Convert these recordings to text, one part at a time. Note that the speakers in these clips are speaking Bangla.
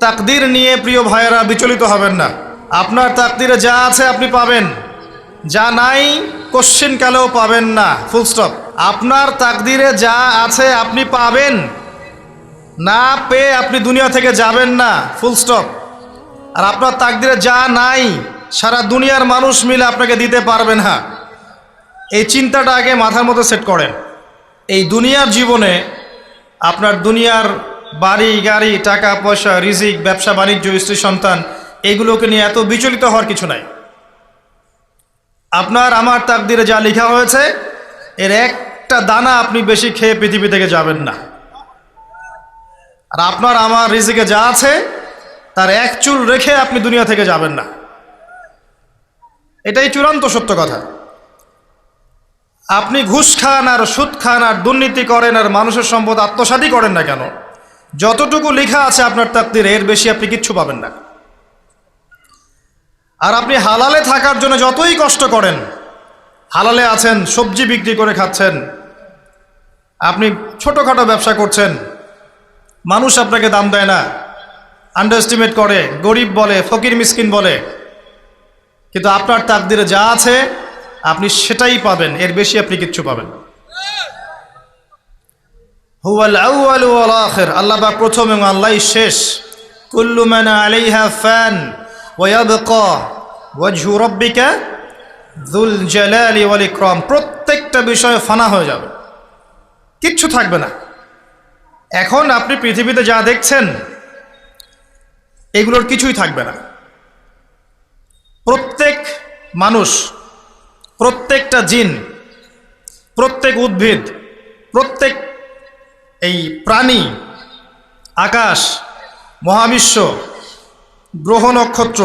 তাকদীর নিয়ে প্রিয় ভাইয়েরা বিচলিত হবেন না। আপনার তাকদীরে যা আছে আপনি পাবেন, যা নাই কোশ্চিনকালেও পাবেন না, ফুল স্টপ। আপনার তাকদীরে যা আছে আপনি পাবেন, না পেয়ে আপনি দুনিয়া থেকে যাবেন না, ফুল স্টপ। আর আপনার তাকদীরে যা নাই সারা দুনিয়ার মানুষ মিলে আপনাকে দিতে পারবেন না। এই চিন্তাটা আগে মাথার মধ্যে সেট করেন। এই দুনিয়ার জীবনে আপনার দুনিয়ার বাড়ি গাড়ি, টাকা পয়সা, রিজিক, ব্যবসা বাণিজ্য, স্ত্রী সন্তান, এইগুলোকে নিয়ে এত বিচলিত হওয়ার কিছু নাই। আপনার আমার তাকদীরে যা লেখা হয়েছে এর একটা দানা আপনি বেশি খেয়ে পৃথিবী থেকে যাবেন না। আর আপনার আমার রিজিকে যা আছে তার এক চুল রেখে আপনি দুনিয়া থেকে যাবেন না। এটাই চূড়ান্ত সত্য কথা। আপনি ঘুষ খান আর সুদ খান আর দুর্নীতি করেন আর মানুষের সম্পদ আত্মসাৎই করেন না কেন, যতটুকু লেখা আছে আপনার তাকদীরে এর বেশি আপনি কিচ্ছু পাবেন না। আর আপনি হালালে থাকার জন্য যতই কষ্ট করেন, হালালে আছেন, সবজি বিক্রি করে খাচ্ছেন, আপনি ছোটোখাটো ব্যবসা করছেন, মানুষ আপনাকে দাম দেয় না, আন্ডার এস্টিমেট করে, গরিব বলে, ফকির মিসকিন বলে, কিন্তু আপনার তাকদীরে যা আছে আপনি সেটাই পাবেন, এর বেশি আপনি কিচ্ছু পাবেন। হুয়াল আউয়ালু ওয়াল আখির, আল্লাহ পাক প্রথম এবং আল্লাহই শেষ। কুল্লু মান আলাইহা ফান ওয়া ইয়াবকা ওয়াজহু রাব্বিকা যুল জালালি ওয়াল ইকরাম। প্রত্যেকটা বিষয় ফানা হয়ে যাবে, কিচ্ছু থাকবে না। এখন আপনি পৃথিবীতে যা দেখছেন এগুলোর কিছুই থাকবে না। প্রত্যেক মানুষ, প্রত্যেকটা জিন, প্রত্যেক উদ্ভিদ, প্রত্যেক এই প্রাণী, আকাশ, মহাবিশ্ব, গ্রহ নক্ষত্র,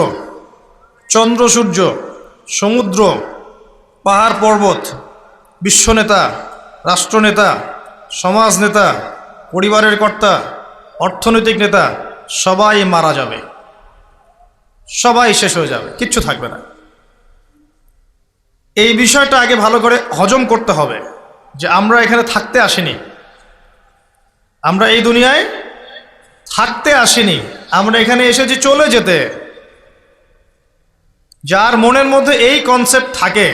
চন্দ্র সূর্য, সমুদ্র, পাহাড় পর্বত, বিশ্বনেতা, রাষ্ট্রনেতা, সমাজ নেতা, পরিবারের কর্তা, অর্থনৈতিক নেতা, সবাই মারা যাবে, সবাই শেষ হয়ে যাবে, কিচ্ছু থাকবে না। এই বিষয়টা আগে ভালো করে হজম করতে হবে যে আমরা এখানে থাকতে আসিনি, আমরা এই দুনিয়ায় থাকতে আসিনি, আমরা এখানে এসেছি চলে যেতে। যার মনের মধ্যে এই কনসেপ্ট থাকে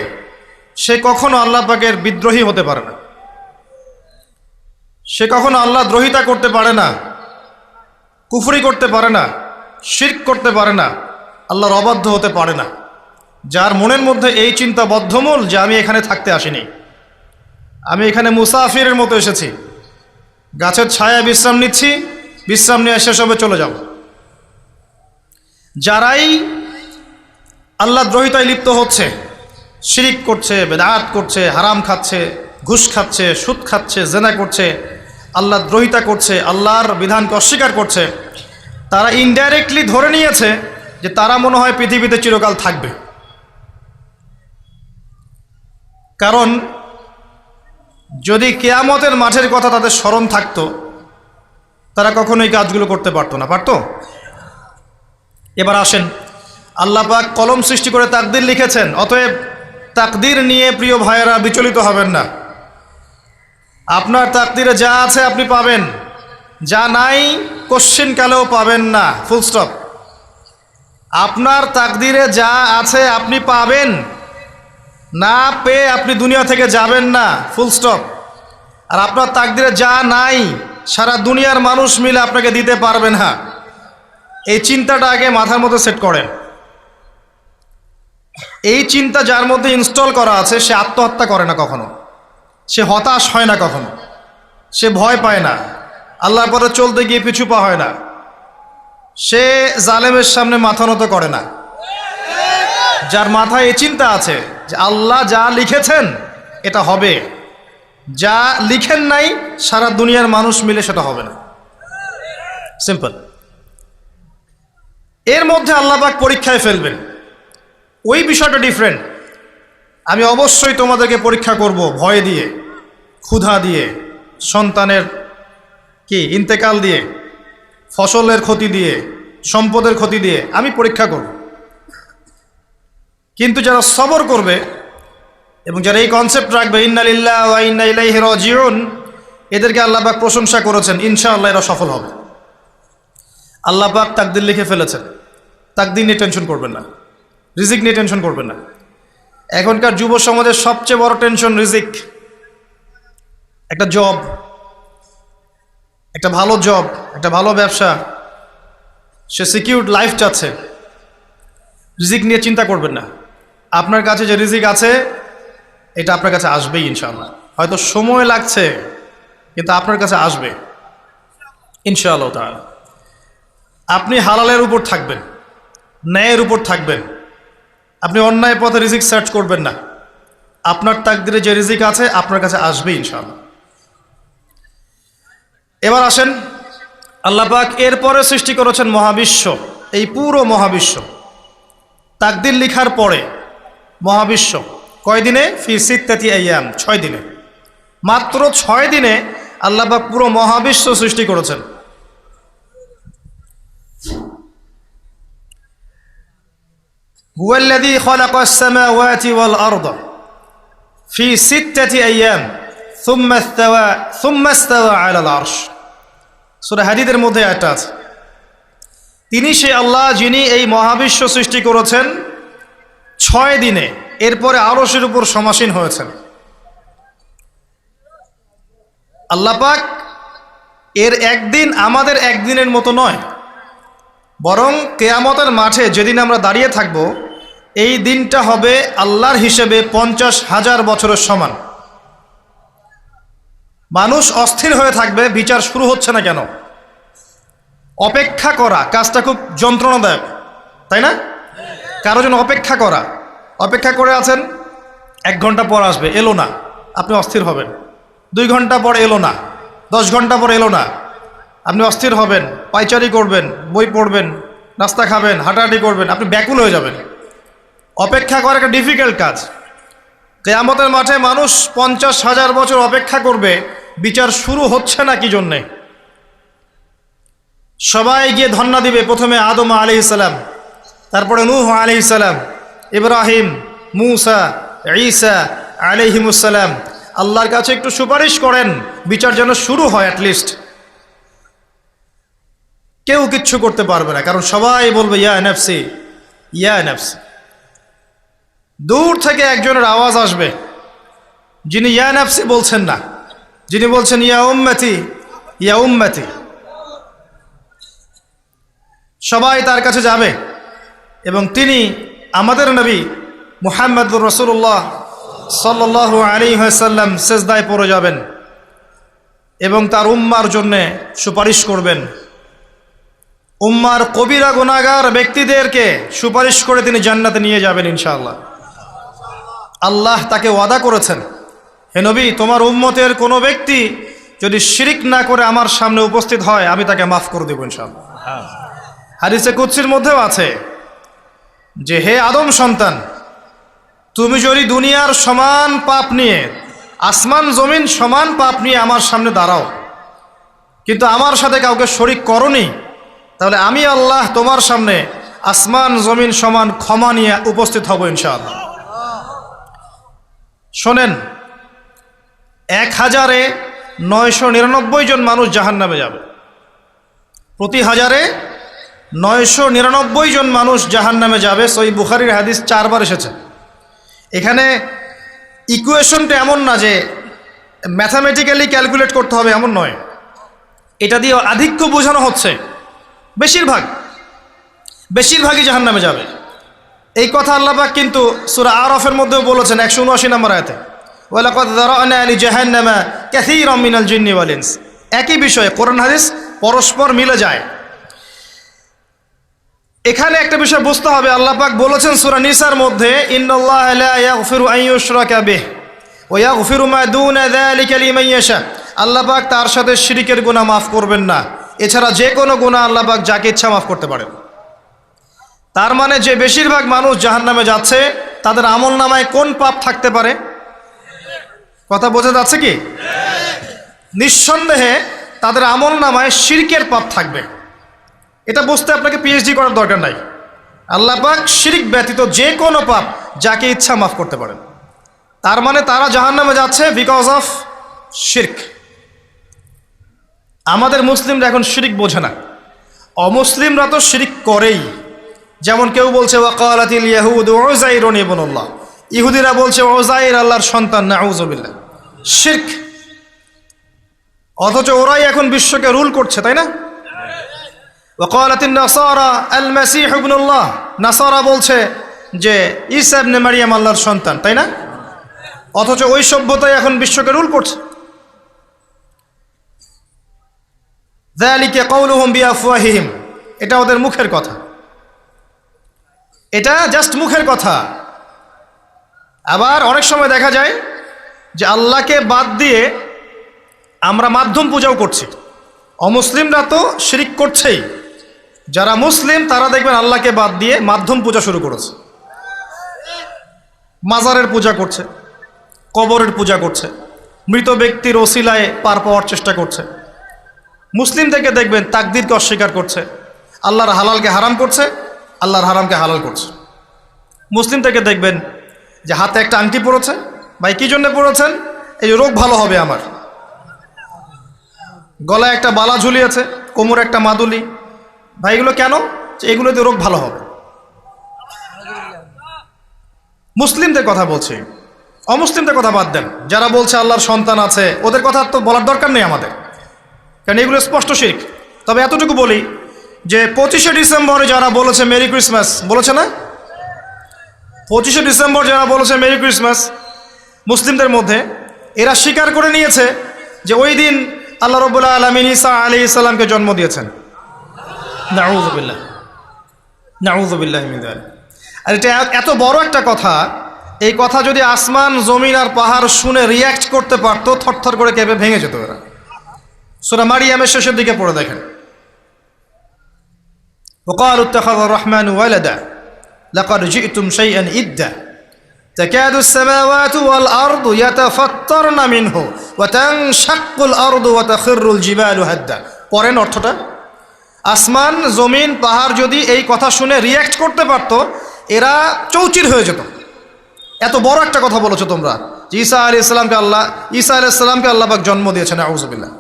সে কখনো আল্লাহ পাকের বিদ্রোহী হতে পারে না, সে কখনো আল্লাহ দ্রোহিতা করতে পারে না, কুফরি করতে পারে না, শিরক করতে পারে না, আল্লাহর অবাধ্য হতে পারে না। যার মনের মধ্যে এই চিন্তা বদ্ধমূল যে আমি এখানে থাকতে আসিনি, আমি এখানে মুসাফিরের মতো এসেছি, গাছের ছায়ায় বিশ্রাম নিচ্ছি, বিশ্রাম নিয়ে শেষ হবে চলে যাব। যারাই আল্লাহ দ্রোহিতায় লিপ্ত হচ্ছে, শিরিক করছে, বেদাত করছে, হারাম খাচ্ছে, ঘুষ খাচ্ছে, সুদ খাচ্ছে, জেনা করছে, আল্লাহ দ্রোহিতা করছে, আল্লাহর বিধানকে অস্বীকার করছে, তারা ইনডাইরেক্টলি ধরে নিয়েছে যে তারা মনে হয় পৃথিবীতে চিরকাল থাকবে। কারণ যদি কিয়ামতের মাঠের কথা তাদের স্মরণ থাকতো তারা কখনোই কাজগুলো করতে পারতো না, পারতো? এবার আসেন, আল্লাহ পাক কলম সৃষ্টি করে তাকদীর লিখেছেন, অতএব তাকদীর নিয়ে প্রিয় ভাইয়েরা বিচলিত হবেন না। আপনার তাকদীরে যা আছে আপনি পাবেন, যা নাই কোশ্চিনকালেও পাবেন না, ফুল স্টপ। আপনার তাকদীরে যা আছে আপনি পাবেন, না পেয়ে আপনি দুনিয়া থেকে যাবেন না, ফুল স্টপ। আর আপনার তাকদীরে যা নাই সারা দুনিয়ার মানুষ মিলে আপনাকে দিতে পারবেন না। এই চিন্তাটা আগে মাথার মধ্যে সেট করেন। এই চিন্তা যার মধ্যে ইনস্টল করা আছে সে আত্মহত্যা করে না কখনো, সে হতাশ হয় না কখনো, সে ভয় পায় না, আল্লাহর পথে চলতে গিয়ে পিছু পা হয় না, সে জালেমের সামনে মাথা নত করে না। যার মাথায় এই চিন্তা আছে যে আল্লাহ যা লিখেছেন এটা হবে, যা লিখেন নাই সারা দুনিয়ার মানুষ মিলে সেটা হবে না, সিম্পল। এর মধ্যে আল্লাহ পাক পরীক্ষায় ফেলবেন, ওই বিষয়টা ডিফারেন্ট। আমি অবশ্যই তোমাদেরকে পরীক্ষা করব ভয় দিয়ে, ক্ষুধা দিয়ে, সন্তানের কি ইন্তেকাল দিয়ে, ফসলের ক্ষতি দিয়ে, সম্পদের ক্ষতি দিয়ে আমি পরীক্ষা করব। কিন্তু যারা সবর করবে এবং যারা এই কনসেপ্ট রাখবে ইন্না লিল্লাহি ওয়া ইন্না ইলাইহি রাজিউন, এদেরকে আল্লাহ পাক প্রশংসা করেছেন, ইনশাআল্লাহ এরা সফল হবে। আল্লাহ পাক তাকদির লিখে ফেলেছেন, তাকদির নিয়ে টেনশন করবেন না, রিজিক নিয়ে টেনশন করবেন না। এখনকার যুব সমাজের সবচেয়ে বড় টেনশন রিজিক। একটা জব, একটা ভালো জব, একটা ভালো ব্যবসা, সে সিকিউরড লাইফ চাচ্ছে। রিজিক নিয়ে চিন্তা করবেন না। আপনার কাছে যে রিজিক আছে এটা আপনার কাছে আসবেই ইনশাআল্লাহ। হয়তো সময় লাগছে কিন্তু আপনার কাছে আসবে ইনশাআল্লাহ তাআলা। আপনি হালালের উপর থাকবেন, ন্যায়ের উপর থাকবেন। আপনি অন্যায় পথে রিজিক সার্চ করবেন না। আপনার তাকদিরে যে রিজিক আছে আপনার কাছে আসবে ইনশাআল্লাহ। এবার আসেন, আল্লাহ পাক এরপরে সৃষ্টি করেছেন মহাবিশ্ব। এই পুরো মহাবিশ্ব তাকদির লিখার পরে মহাবিশ্ব কয় দিনে? ফি সিত্তাতি আইয়াম, 6 দিনে। মাত্র 6 দিনে আল্লাহ পাক পুরো মহাবিশ্ব সৃষ্টি করেছেন। হুয়াল্লাযী খালাকাস সামাওয়াতি ওয়াল আরদা ফি সিত্তাতি আইয়াম সুম্মা ইসতাওয়া আলাল আরশ। সূরা হাদীদের মধ্যে একটা আছে, তিনি সে আল্লাহ যিনি এই মহাবিশ্ব সৃষ্টি করেছেন 6 দিনে, এরপরে আরশের উপর সমাসীন হয়েছেন। আল্লাহ পাক এর একদিন আমাদের একদিনের মতো নয়, বরং কিয়ামতের মাঠে যেদিন আমরা দাঁড়িয়ে থাকব এই দিনটা হবে আল্লাহর হিসেবে 50,000 বছরের সমান। মানুষ অস্থির হয়ে থাকবে, বিচার শুরু হচ্ছে না কেন। অপেক্ষা করা কাজটা খুব যন্ত্রণাদায়ক, তাই না? কারো জন্য অপেক্ষা করা, অপেক্ষা করে আছেন, 1 ঘন্টা পর আসবে, এলো না, আপনি অস্থির হবেন। 2 ঘন্টা পর এলো না, 10 ঘন্টা পর এলো না, আপনি অস্থির হবেন, পায়চারি করবেন, বই পড়বেন, নাস্তা খাবেন, হাঁটাহাঁটি করবেন, আপনি ব্যাকুল হয়ে যাবেন। অপেক্ষা করা একটা ডিফিকাল্ট কাজ। কিয়ামতের মাঠে মানুষ 50,000 বছর অপেক্ষা করবে, বিচার শুরু হচ্ছে না কি জন্যে। সবাই গিয়ে ধন্না দিবে, প্রথমে আদম আলাইহিস সালাম, তারপরে নূহ আলাইহিস সালাম, ইব্রাহিম, মূসা, ঈসা আলাইহিমুস সালাম। আল্লাহর কাছে একটু সুপারিশ করেন, বিচার যেন শুরু হয় অ্যাটলিস্ট। কেউ কিচ্ছু করতে পারবে না, কারণ সবাই বলবে ইয়া নাফসি, ইয়া নাফসি। দূর থেকে একজনের আওয়াজ আসবে, যিনি ইয়া নাফসি বলছেন না, যিনি বলছেন ইয়া উম্মতি, ইয়া উম্মতি। সবাই তার কাছে যাবে এবং তিনি আমাদের নবী মুহাম্মদুর রাসূলুল্লাহ সাল্লাল্লাহু আলাইহি ওয়াসাল্লাম সিজদায় পড়ে যাবেন এবং তার উম্মার জন্যে সুপারিশ করবেন। উম্মার কবিরা গুনাহগার ব্যক্তিদেরকে সুপারিশ করে তিনি জান্নাতে নিয়ে যাবেন ইনশাআল্লাহ। আল্লাহ তাকে ওয়াদা করেছেন, হে নবী, তোমার উম্মতের কোনো ব্যক্তি যদি শিরিক না করে আমার সামনে উপস্থিত হয় আমি তাকে মাফ করে দেব ইনশাআল্লাহ। হাদিসে কুদসির মধ্যেও আছে যে হে আদম সন্তান, তুমি যদি দুনিয়ার সমান পাপ নিয়ে, আসমান জমিন সমান পাপ নিয়ে আমার সামনে দাঁড়াও, কিন্তু আমার সাথে কাউকে শরিক করনি, তাহলে আমি আল্লাহ তোমার সামনে আসমান জমিন সমান ক্ষমা নিয়ে উপস্থিত হব ইনশাআল্লাহ। শোনেন, 1000-999 জন মানুষ জাহান্নামে যাবে, প্রতি 1000-999 জন মানুষ জাহান্নামে যাবে। সহিহ বুখারীর হাদিস 4 বার এসেছে। এখানে ইকুয়েশনটা এমন না যে ম্যাথামেটিক্যালি ক্যালকুলেট করতে হবে, এমন নয়। এটা দিয়ে আধিক্য বোঝানো হচ্ছে, বেশিরভাগই জাহান্নামে যাবে। এই কথা আল্লাহ পাক কিন্তু সূরা আরাফের মধ্যেও বলেছেন 179 নম্বর আয়াতে, ওয়ালাকাদ যারানা লিজাহান্নামা কাসীরাম মিনাল জিন্নি ওয়াল ইনস। একই বিষয়ে কোরআন হাদিস পরস্পর মিলে যায়। এখানে একটা বিষয় বুঝতে হবে, আল্লাহ পাক বলেছেন সূরা নিসার মধ্যে, ইন্নাল্লাহা লা ইয়াগফিরু আন ইউশরাকা বিহি ওয়া ইয়াগফিরু মা দুনা যালিকা লিমান ইয়াশা। আল্লাহ পাক তার সাথে শিরকের গুনাহ মাফ করবেন না, এছাড়া যে কোনো গুনাহ আল্লাহ পাক যাকে ইচ্ছা মাফ করতে পারেন। তার মানে যে বেশিরভাগ মানুষ জাহান্নামে যাচ্ছে তাদের আমলনামায় কোন পাপ থাকতে পারে? কথা বোঝা যাচ্ছে কি? নিঃসন্দেহে তাদের আমলনামায় শিরকের পাপ থাকবে। এটা বুঝতে আপনাকে পিএইচডি করার দরকার নাই। আল্লাহ পাক শিরক ব্যতীত যে কোনো পাপ যাকে ইচ্ছা মাফ করতে পারেন। তার মানে তারা জাহান্নামে যাচ্ছে বিকজ অফ শিরক। আমাদের মুসলিমরা এখন শিরক বোঝে না, অমুসলিমরা তো শিরক করেই। যেমন কেউ বলছে ওয়াকালাতিল ইয়াহুদ উযাইরুন ইবনুল্লাহ, ইহুদিরা বলছে উযাইর আল্লাহর সন্তান, নাউযুবিল্লাহ, শিরক। অথচ ওরাই এখন বিশ্বকে রুল করছে, তাই না? ওয়াকালাতিন নাসারা আল মাসীহ ইবনুল্লাহ, নাসারা বলছে যে ঈসা ইবনে মারইয়াম আল্লাহর সন্তান, তাই না? অথচ ওই সভ্যতাই এখন বিশ্বকে রুল করছে। যালিকা কাউলুহুম বিআফওয়াহিহিম, এটা ওদের মুখের কথা, এটা জাস্ট মুখের কথা। আবার অনেক সময় দেখা যায় যে আল্লাহকে বাদ দিয়ে আমরা মাধ্যম পূজাও করছি। অমুসলিমরা তো শিরক করছেই, যারা মুসলিম তারা দেখবেন আল্লাহকে বাদ দিয়ে মাধ্যম পূজা শুরু করেছে। মাজারের পূজা করছে, কবরের পূজা করছে, মৃত ব্যক্তির ওসিলায় পার পাওয়ার চেষ্টা করছে। মুসলিম থেকে দেখবেন তাকদীরকে অস্বীকার করছে, আল্লাহর হালালকে হারাম করছে, আল্লাহর হারামকে হালাল করছে। মুসলিম থেকে দেখবেন যে হাতে একটা আংটি পরেছে, ভাই কী জন্য পরেছেন? এই রোগ ভালো হবে আমার। গলায় একটা বালা ঝুলিয়েছে, কোমরে একটা মাদুলি, ভাই এগুলো কেন? এগুলোতে রোগ ভালো হবে। মুসলিমদের কথা বলছি, অমুসলিমদের কথা বাদ দেন। যারা বলছে আল্লাহর সন্তান আছে, ওদের কথা তো বলার দরকার নেই আমাদের, কারণ এগুলো স্পষ্ট শিরক। তবে এতটুকু বলি যে 25শে ডিসেম্বরে যারা বলেছে মেরি ক্রিসমাস, বলেছে না? 25শে ডিসেম্বর যারা বলেছে মেরি ক্রিসমাস, মুসলিমদের মধ্যে এরা স্বীকার করে নিয়েছে যে ওই দিন আল্লাহ রাব্বুল আলামিন ঈসা আলাইহিস সালামকে জন্ম দিয়েছেন। নাউযুবিল্লাহ, নাউযুবিল্লাহ মিন যালিক। আর এটা এত বড় একটা কথা, এই কথা যদি আসমান জমিন আর পাহাড় শুনে রিয়্যাক্ট করতে পারতো, থরথর করে কেঁপে ভেঙে যেত এরা। সূরা মারিয়ামের শেষের দিকে পড়ে দেখেন, ওয়াকালু ইত্তাখাযার রাহমানু ওয়ালাদা লাকাদ জি'তুম শাইআন ইদ্দা তাকাদু আস-সামাওয়াতু ওয়াল আরদু ইয়াতাফাত্তারনা মিনহু ওয়া তানশাক্কুল আরদু ওয়া তাখিরুল জিবালু হাদ্দা। পড়েন অর্থটা। আসমান জমিন পাহাড় যদি এই কথা শুনে রিয়্যাক্ট করতে পারতো, এরা চৌচির হয়ে যেত। এত বড় একটা কথা বলেছো তোমরা যে ঈসা আলাইহিস সালামকে আল্লাহ পাক জন্ম দিয়েছেন, নাউযুবিল্লাহ।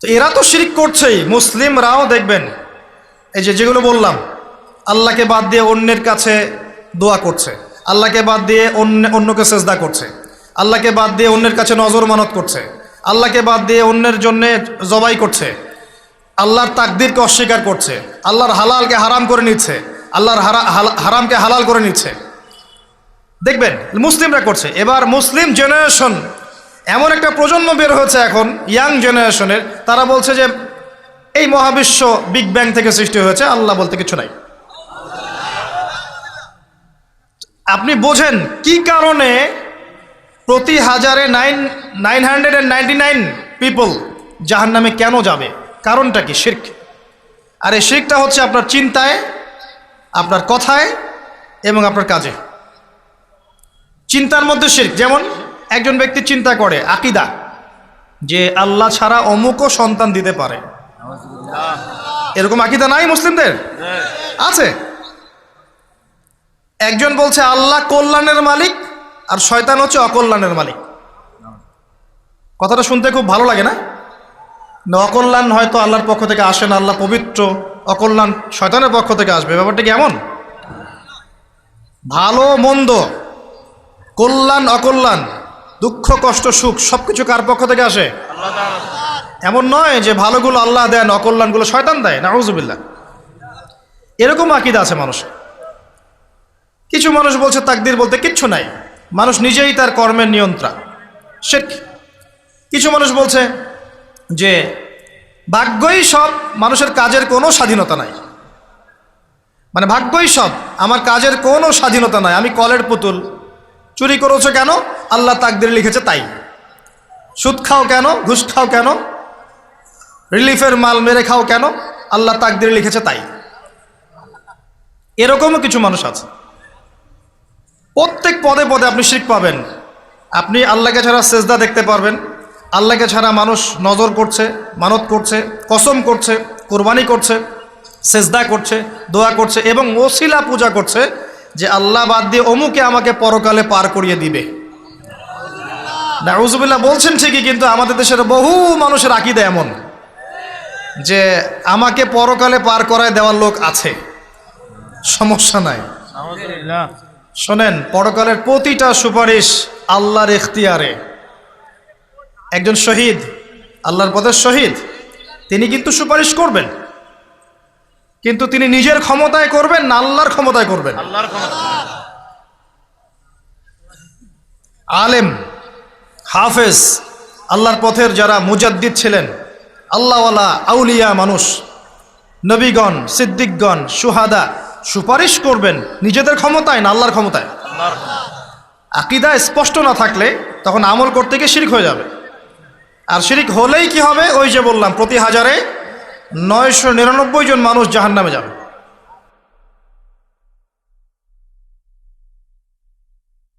তো এরা তো শিরক করছেই। মুসলিমরাও দেখবেন এই যেগুলো বললাম, আল্লাহকে বাদ দিয়ে অন্যের কাছে দোয়া করছে, আল্লাহকে বাদ দিয়ে অন্যকে সেজদা করছে, আল্লাহকে বাদ দিয়ে অন্যের কাছে নজর মানত করছে, আল্লাহকে বাদ দিয়ে অন্যের জন্য জবাই করছে, আল্লাহর তাকদীরকে অস্বীকার করছে, আল্লাহর হালালকে হারাম করে নিচ্ছে, আল্লাহর হারামকে হালাল করে নিচ্ছে। দেখবেন মুসলিমরা করছে। এবার মুসলিম জেনারেশন, এমন একটা প্রজন্ম বের হয়েছে এখন, ইয়াং জেনারেশনের, তারা বলছে যে এই মহাবিশ্ব বিগ ব্যাং থেকে সৃষ্টি হয়েছে, আল্লাহ বলতে কিছু নাই। আপনি বোঝেন কি কারণে প্রতি হাজারে 999 পিপল জাহান্নামে কেন যাবে? কারণটা কি? শিরক। আর এই শিরকটা হচ্ছে আপনার চিন্তায়, আপনার কথায় এবং আপনার কাজে। চিন্তার মধ্যে শিরক। যেমন একজন ব্যক্তি চিন্তা করে আকীদা যে আল্লাহ ছাড়া অমুকও সন্তান দিতে পারে, এরকম আকীদা নাই মুসলিমদের? আছে। একজন বলছে আল্লাহ কল্যাণের মালিক আর শয়তান হচ্ছে অকল্যাণের মালিক। কথাটা শুনতে খুব ভালো লাগে না? অকল্যাণ হয়তো আল্লাহর পক্ষ থেকে আসে না, আল্লাহ পবিত্র, অকল্যাণ শয়তানের পক্ষ থেকে আসবে। ব্যাপারটা কি এমন? ভালো মন্দ, কল্যাণ অকল্যাণ, দুঃখ কষ্ট সুখ সবকিছু কার পক্ষ থেকে আসে? এমন নয় যে ভালোগুলো আল্লাহ দেন, অকল্যাণগুলো শয়তান দেয়, নাউযুবিল্লাহ। এরকম আকীদা আছে মানুষ। কিছু মানুষ বলছে তাকদীর বলতে কিচ্ছু নাই, মানুষ নিজেই তার কর্মের নিয়ন্ত্রণ, শিরক। কিছু মানুষ বলছে যে ভাগ্যই সব, মানুষের কাজের কোনো স্বাধীনতা নাই। মানে ভাগ্যই সব, আমার কাজের কোনো স্বাধীনতা নাই, আমি কলের পুতুল। চুরি করেছো কেন? আল্লাহ তাকদীরে লিখেছে তাই। সুদ খাও কেন? ঘুষ খাও কেন? রিলিফের মাল মেরে খাও কেন? আল্লাহ তাকদীরে লিখেছে তাই। এরকমও কিছু মানুষ আছে। প্রত্যেক পদে পদে আপনি শিরক পাবেন। আপনি আল্লাহকে ছাড়া সেজদা দেখতে পারবেন, আল্লাহকে ছাড়া মানুষ নজর করছে, মানত করছে, কসম করছে, কোরবানি করছে, সেজদা করছে, দোয়া করছে এবং ওসিলা পূজা করছে যে আল্লাহ বাদ দিয়ে অমুকে আমাকে পরকালে পার করিয়ে দিবে। নাউযুবিল্লাহ বলছেন ঠিকই, কিন্তু আমাদের দেশের বহু মানুষের আকীদা এমন যে আমাকে পরকালে পার করায় দেওয়ার লোক আছে, সমস্যা নাই। শোনেন, পরকালের প্রতিটা সুপারিশ আল্লাহর এখতিয়ারে। একজন শহীদ, আল্লাহর পথের শহীদ, তিনি কিন্তু সুপারিশ করবেন, কিন্তু তিনি নিজের ক্ষমতায় করবেন না আল্লাহর ক্ষমতায় করবেন? আলেম, হাফেজ, আল্লাহর পথের যারা মুজাদ্দিদ ছিলেন, আল্লাহওয়ালা আউলিয়া মানুষ, নবীগণ, সিদ্দিকগণ, সুহাদা, সুপারিশ করবেন নিজেদের ক্ষমতায় না আল্লাহর ক্ষমতায়? আকীদা স্পষ্ট না থাকলে তখন আমল করতে গিয়ে শিরক হয়ে যাবে। আর শিরক হলেই কি হবে? ওই যে বললাম, প্রতি হাজারে 999 জন মানুষ জাহান্নামে যাবে।